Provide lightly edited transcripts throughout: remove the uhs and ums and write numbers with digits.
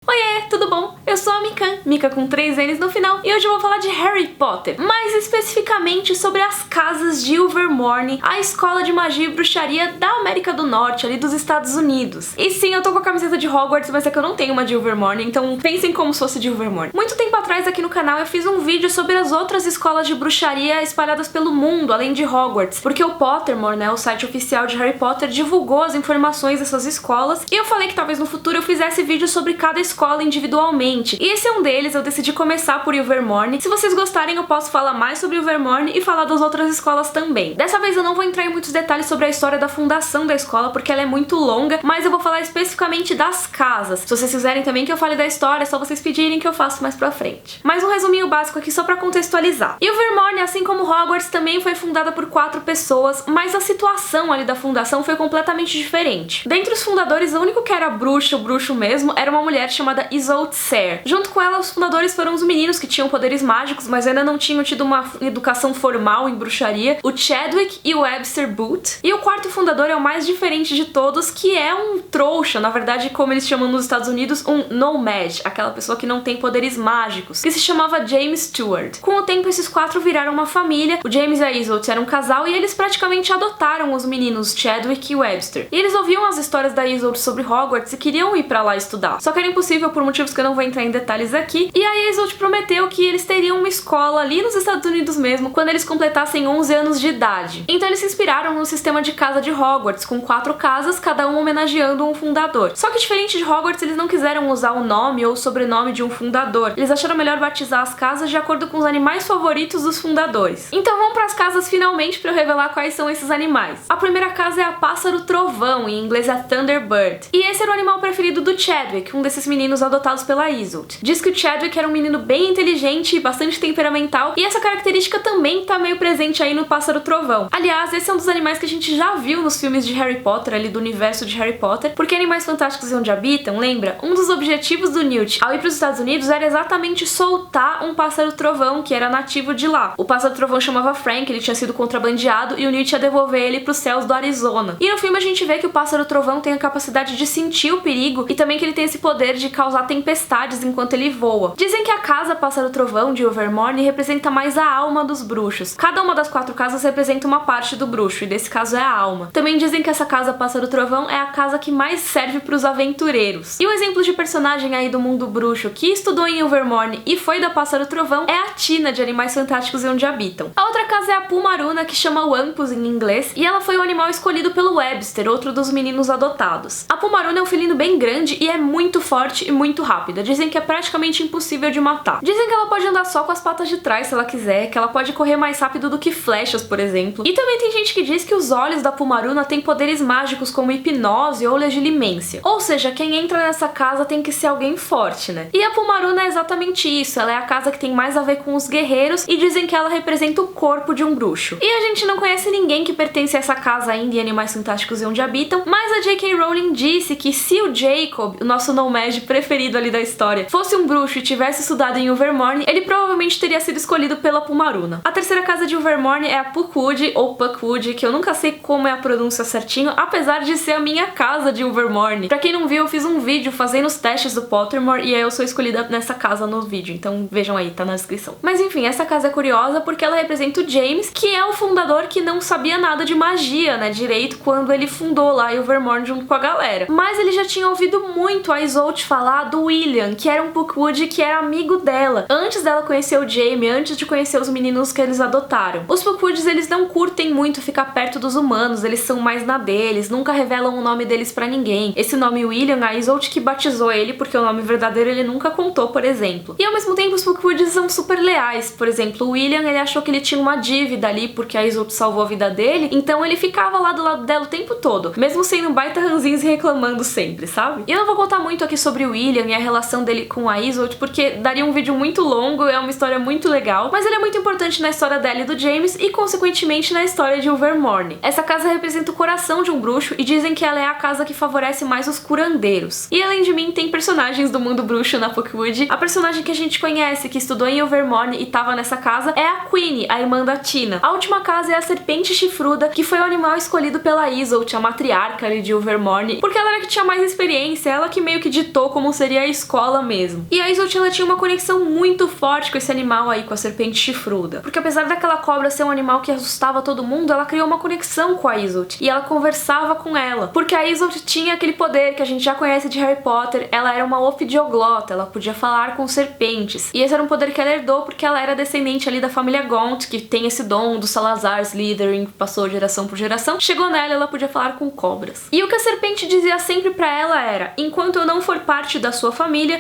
Oiê, tudo bom? Eu sou a Mikan, Mika com 3 N's no final, e hoje eu vou falar de Harry Potter, mais especificamente sobre as casas de Ilvermorny, a escola de magia e bruxaria da América do Norte, ali dos Estados Unidos. E sim, eu tô com a camiseta de Hogwarts, mas é que eu não tenho uma de Ilvermorny, então pensem como se fosse de Ilvermorny. Muito tempo atrás aqui no canal eu fiz um vídeo sobre as outras escolas de bruxaria espalhadas pelo mundo, além de Hogwarts, porque o Pottermore, né, o site oficial de Harry Potter, divulgou as informações dessas escolas, e eu falei que talvez no futuro eu fizesse vídeo sobre cada escola individualmente. E esse é um deles, eu decidi começar por Ilvermorny. Se vocês gostarem, eu posso falar mais sobre Ilvermorny e falar das outras escolas também. Dessa vez eu não vou entrar em muitos detalhes sobre a história da fundação da escola, porque ela é muito longa, mas eu vou falar especificamente das casas. Se vocês quiserem também que eu fale da história, é só vocês pedirem que eu faço mais pra frente. Mais um resuminho básico aqui só pra contextualizar. Ilvermorny, assim como Hogwarts, também foi fundada por 4 pessoas, mas a situação ali da fundação foi completamente diferente. Dentre os fundadores, o único que era bruxo mesmo, era uma mulher chamada Isolde Serre. Junto com ela, os fundadores foram os meninos que tinham poderes mágicos, mas ainda não tinham tido uma educação formal em bruxaria, o Chadwick e o Webster Booth. E o quarto fundador é o mais diferente de todos, que é um trouxa, na verdade, como eles chamam nos Estados Unidos, um no-mage, aquela pessoa que não tem poderes mágicos, que se chamava James Stewart. Com o tempo, esses 4 viraram uma família, o James e a Isolde eram um casal e eles praticamente adotaram os meninos Chadwick e Webster. E eles ouviam as histórias da Isolde sobre Hogwarts e queriam ir pra lá estudar. Só que era impossível por motivos que eu não vou entrar em detalhes aqui, e a Isolde prometeu que eles teriam uma escola ali nos Estados Unidos mesmo, quando eles completassem 11 anos de idade. Então eles se inspiraram no sistema de casa de Hogwarts, com 4 casas, cada um homenageando um fundador. Só que diferente de Hogwarts, eles não quiseram usar o nome ou o sobrenome de um fundador. Eles acharam melhor batizar as casas de acordo com os animais favoritos dos fundadores. Então vamos para as casas finalmente para eu revelar quais são esses animais. A primeira casa é a Pássaro Trovão, em inglês é Thunderbird. E esse era o animal preferido do Chadwick, um desses meninos adotados pela Isolde. Diz que o Chadwick era um menino bem inteligente e bastante temperamental, e essa característica também tá meio presente aí no Pássaro Trovão. Aliás, esse é um dos animais que a gente já viu nos filmes de Harry Potter, ali do universo de Harry Potter, porque Animais Fantásticos e Onde Habitam, lembra? Um dos objetivos do Newt ao ir para os Estados Unidos era exatamente soltar um Pássaro Trovão que era nativo de lá. O Pássaro Trovão chamava Frank, ele tinha sido contrabandeado e o Newt ia devolver ele para os céus do Arizona. E no filme a gente vê que o Pássaro Trovão tem a capacidade de sentir o perigo e também que ele tem esse poder de causar tempestades enquanto ele voa. Dizem que a casa Pássaro Trovão de Ilvermorny representa mais a alma dos bruxos. Cada uma das 4 casas representa uma parte do bruxo, e desse caso é a alma. Também dizem que essa casa Pássaro Trovão é a casa que mais serve para os aventureiros. E um exemplo de personagem aí do mundo bruxo que estudou em Ilvermorny e foi da Pássaro Trovão é a Tina, de Animais Fantásticos e Onde Habitam. A outra casa é a Pumaruna, que chama Wampus em inglês, e ela foi o animal escolhido pelo Webster, outro dos meninos adotados. A Pumaruna é um felino bem grande e é muito forte e muito rápida. Dizem que é praticamente impossível de matar. Dizem que ela pode andar só com as patas de trás se ela quiser, que ela pode correr mais rápido do que flechas, por exemplo. E também tem gente que diz que os olhos da Pumaruna têm poderes mágicos como hipnose ou legilimência. Ou seja, quem entra nessa casa tem que ser alguém forte, né? E a Pumaruna é exatamente isso, ela é a casa que tem mais a ver com os guerreiros e dizem que ela representa o corpo de um bruxo. E a gente não conhece ninguém que pertence a essa casa ainda em Animais Fantásticos e Onde Habitam, mas a J.K. Rowling disse que se o Jacob, o nosso no-mage preferido ali da história, fosse um bruxo e tivesse estudado em Ilvermorny, ele provavelmente teria sido escolhido pela Pumaruna. A terceira casa de Ilvermorny é a Puckwood, ou Puckwood, que eu nunca sei como é a pronúncia certinho, apesar de ser a minha casa de Ilvermorny. Pra quem não viu, eu fiz um vídeo fazendo os testes do Pottermore e aí eu sou escolhida nessa casa no vídeo, então vejam aí, tá na descrição. Mas enfim, essa casa é curiosa porque ela representa o James, que é o fundador que não sabia nada de magia, né, direito, quando ele fundou lá Ilvermorny junto com a galera. Mas ele já tinha ouvido muito a Isolde falar do William, que era um Puckwood que era amigo dela, antes dela conhecer o Jamie, antes de conhecer os meninos que eles adotaram. Os Puckwoods, eles não curtem muito ficar perto dos humanos, eles são mais na deles, nunca revelam o nome deles pra ninguém. Esse nome William, a Isolde que batizou ele, porque o nome verdadeiro ele nunca contou, por exemplo. E ao mesmo tempo os Puckwoods são super leais. Por exemplo, o William, ele achou que ele tinha uma dívida ali porque a Isolde salvou a vida dele, então ele ficava lá do lado dela o tempo todo, mesmo sendo baita ranzinhos e reclamando sempre, sabe? E eu não vou contar muito aqui sobre o William e a relação dele com a Isolde, porque daria um vídeo muito longo, é uma história muito legal, mas ele é muito importante na história dela e do James e, consequentemente, na história de Ilvermorny. Essa casa representa o coração de um bruxo e dizem que ela é a casa que favorece mais os curandeiros. E além de mim, tem personagens do mundo bruxo na Puckwood. A personagem que a gente conhece, que estudou em Ilvermorny e tava nessa casa, é a Queenie, a irmã da Tina. A última casa é a Serpente Chifruda, que foi o animal escolhido pela Isolde, a matriarca ali de Ilvermorny, porque ela era que tinha mais experiência, ela que meio que ditou explicou como seria a escola mesmo. E a Isolde, ela tinha uma conexão muito forte com esse animal aí, com a serpente chifruda. Porque apesar daquela cobra ser um animal que assustava todo mundo, ela criou uma conexão com a Isolde. E ela conversava com ela. Porque a Isolde tinha aquele poder que a gente já conhece de Harry Potter. Ela era uma ofidioglota, ela podia falar com serpentes. E esse era um poder que ela herdou porque ela era descendente ali da família Gaunt, que tem esse dom do Salazar Slytherin, que passou geração por geração. Chegou nela, ela podia falar com cobras. E o que a serpente dizia sempre pra ela era: enquanto eu não for parte da sua família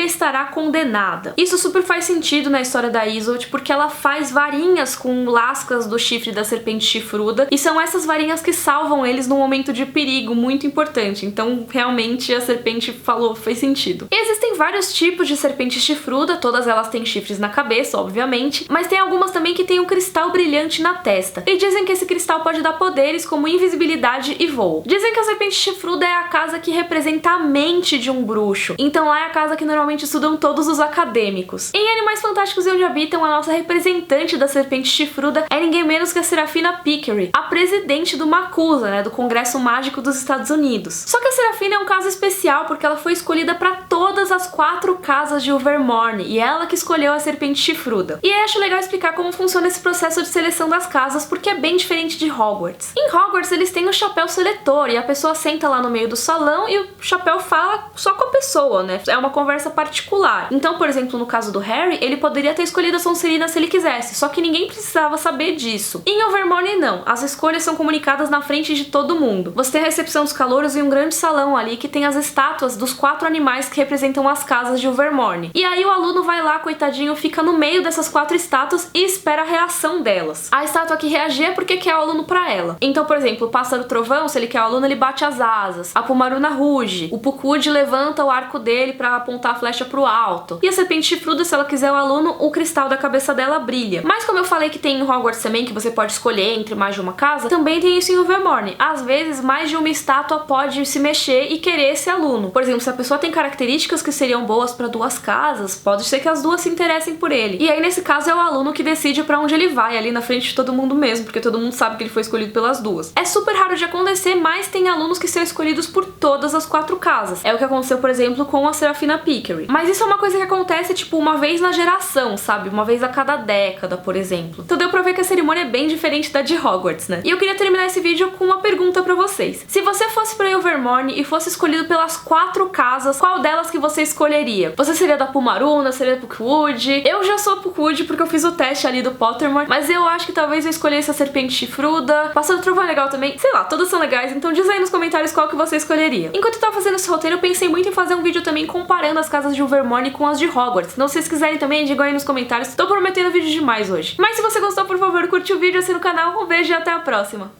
estará condenada. Isso super faz sentido na história da Isolde, porque ela faz varinhas com lascas do chifre da serpente chifruda, e são essas varinhas que salvam eles num momento de perigo muito importante. Então, realmente, a serpente falou, fez sentido. E existem vários tipos de serpente chifruda, todas elas têm chifres na cabeça, obviamente, mas tem algumas também que têm um cristal brilhante na testa. E dizem que esse cristal pode dar poderes como invisibilidade e voo. Dizem que a serpente chifruda é a casa que representa a mente de um bruxo. Então lá é a casa que normalmente estudam todos os acadêmicos. Em Animais Fantásticos e Onde Habitam, a nossa representante da serpente chifruda é ninguém menos que a Serafina Pickery, a presidente do MACUSA, né, do Congresso Mágico dos Estados Unidos. Só que a Serafina é um caso especial porque ela foi escolhida para todas as 4 casas de Ilvermorny, e ela que escolheu a serpente chifruda. E aí acho legal explicar como funciona esse processo de seleção das casas, porque é bem diferente de Hogwarts. Em Hogwarts eles têm o chapéu seletor, e a pessoa senta lá no meio do salão e o chapéu fala só com a pessoa, né? É uma conversa particular. Então, por exemplo, no caso do Harry, ele poderia ter escolhido a Sonserina se ele quisesse, só que ninguém precisava saber disso. Em Ilvermorny não, as escolhas são comunicadas na frente de todo mundo. Você tem a recepção dos calouros e um grande salão ali que tem as estátuas dos 4 animais que representam as casas de Ilvermorny. E aí o aluno vai lá, coitadinho, fica no meio dessas 4 estátuas e espera a reação delas. A estátua que reagir é porque quer o aluno pra ela. Então, por exemplo, o pássaro trovão, se ele quer o aluno, ele bate as asas. A Pumaruna ruge. O Pucude levanta o arco dele pra apontar a flecha pro alto. E a serpente chifruda, se ela quiser o aluno, o cristal da cabeça dela brilha. Mas como eu falei que tem em Hogwarts também, que você pode escolher entre mais de uma casa, também tem isso em Ilvermorny. Às vezes, mais de uma estátua pode se mexer e querer esse aluno. Por exemplo, se a pessoa tem características que seriam boas pra 2 casas, pode ser que as 2 se interessem por ele. E aí, nesse caso, é o aluno que decide pra onde ele vai, ali na frente de todo mundo mesmo, porque todo mundo sabe que ele foi escolhido pelas 2. É super raro de acontecer, mas tem alunos que são escolhidos por todas as 4 casas. É o que aconteceu, por exemplo, com a Serafina Pickery. Mas isso é uma coisa que acontece, tipo, uma vez na geração, sabe? Uma vez a cada década, por exemplo. Então deu pra ver que a cerimônia é bem diferente da de Hogwarts, né? E eu queria terminar esse vídeo com uma pergunta pra vocês. Se você fosse pra Ilvermorny e fosse escolhido pelas 4 casas, qual delas que você escolheria? Você seria da Pumaruna, seria da Puckwood? Eu já sou Puckwood porque eu fiz o teste ali do Pottermore, mas eu acho que talvez eu escolhesse a serpente chifruda. Pássaro trovão é legal também. Sei lá, todas são legais, então diz aí nos comentários qual que você escolheria. Enquanto eu tava fazendo esse roteiro, eu pensei muito em fazer um vídeo também comparando as casas de Ilvermorny com as de Hogwarts. Então se vocês quiserem também, digam aí nos comentários. Tô prometendo vídeo demais hoje. Mas se você gostou, por favor, curte o vídeo, assina o canal. Um beijo e até a próxima.